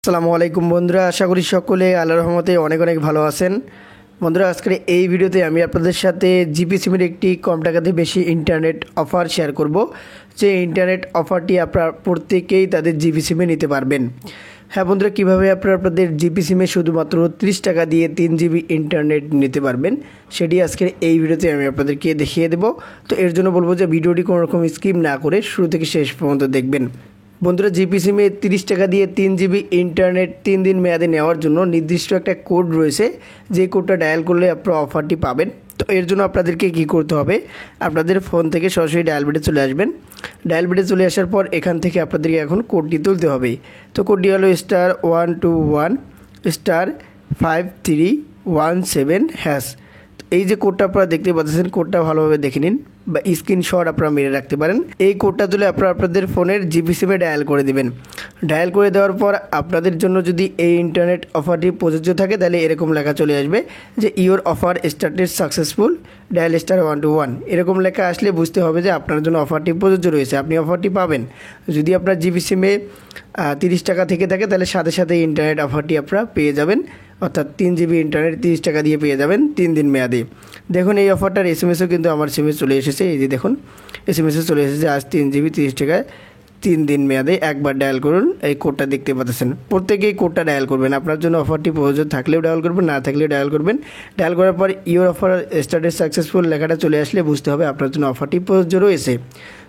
আসসালামু আলাইকুম বন্ধুরা, আশা করি সকলে আল্লাহর রহমতে অনেক অনেক ভালো আছেন। বন্ধুরা, আজকের এই ভিডিওতে আমি আপনাদের সাথে জিপি সিমের একটি কম টাকাতে বেশি ইন্টারনেট অফার শেয়ার করব। যে ইন্টারনেট অফারটি আপনারা প্রত্যেকেই তাদের জিপি সিমে নিতে পারবেন। হ্যাঁ বন্ধুরা, কীভাবে আপনারা আপনাদের জিপি সিমে শুধুমাত্র 30 টাকা দিয়ে 3 জিবি ইন্টারনেট নিতে পারবেন সেটি আজকের এই ভিডিওতে আমি আপনাদেরকে দেখিয়ে দেব। তো এর জন্য বলবো যে ভিডিওটি কোনো রকম স্কিপ না করে শুরু থেকে শেষ পর্যন্ত দেখবেন। বন্ধুরা, জিপি সিমে 30 টাকা দিয়ে 3 জিবি ইন্টারনেট 3 দিন মেয়াদে নেওয়ার জন্য নির্দিষ্ট একটা কোড রয়েছে, যে কোডটা ডায়াল করলে আপনারা অফারটি পাবেন। তো এর জন্য আপনাদেরকে কী করতে হবে, আপনাদের ফোন থেকে সরাসরি ডায়াল বেডে চলে আসবেন। ডায়াল বেডে চলে আসার পর এখান থেকে আপনাদেরকে এখন কোডটি তুলতে হবে। তো কোডটি হলো *121*5317#। এই যে কোডটা আপনারা দেখতে পাচ্ছেন, কোডটা ভালোভাবে দেখে নিন বা স্ক্রিনশট আপনারা মেরে রাখতে পারেন। এই কোডটা তুলে আপনারা আপনাদের ফোনের জিপি সিমে ডায়াল করে দেবেন। ডায়াল করে দেওয়ার পর আপনাদের জন্য যদি এই ইন্টারনেট অফারটি প্রযোজ্য থাকে তাহলে এরকম লেখা চলে আসবে যে your offer started successful, dial *121। এরকম লেখা আসলে বুঝতে হবে যে আপনার জন্য অফারটি প্রযোজ্য রয়েছে, আপনি অফারটি পাবেন। যদি আপনার জিপি সিমে 30 টাকা থেকে থাকে তাহলে সাথে সাথে ইন্টারনেট অফারটি আপনারা পেয়ে যাবেন, অর্থাৎ 3 জিবি ইন্টারনেট 30 টাকা দিয়ে পেয়ে যাবেন 3 দিন মেয়াদে। দেখুন এই অফারটার এসএমএসও কিন্তু আমার সিমে চলে এসেছে। এই যে দেখুন এসএমএসও চলে এসেছে, আজ 3 জিবি 30 টাকায় 3 দিন মেয়াদে। একবার ডায়াল করুন, এই কোডটা দেখতে পাচ্ছেন। প্রত্যেকেই কোডটা ডায়াল করবেন, আপনার জন্য অফারটি প্রয়োজন থাকলেও ডায়াল করবেন, না থাকলেও ডায়াল করবেন। ডায়াল করার পর ইওর অফার স্টার্টেড সাকসেসফুল লেখাটা চলে আসলে বুঝতে হবে আপনার জন্য অফারটি প্রযোজ্য রয়েছে।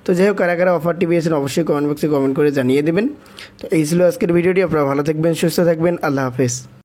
তো যাই হোক, কারা কারা অফারটি পেয়েছেন অবশ্যই কমেন্ট বক্সে কমেন্ট করে জানিয়ে দেবেন। তো এই ছিল আজকের ভিডিওটি। আপনারা ভালো থাকবেন, সুস্থ থাকবেন, আল্লাহ হাফেজ।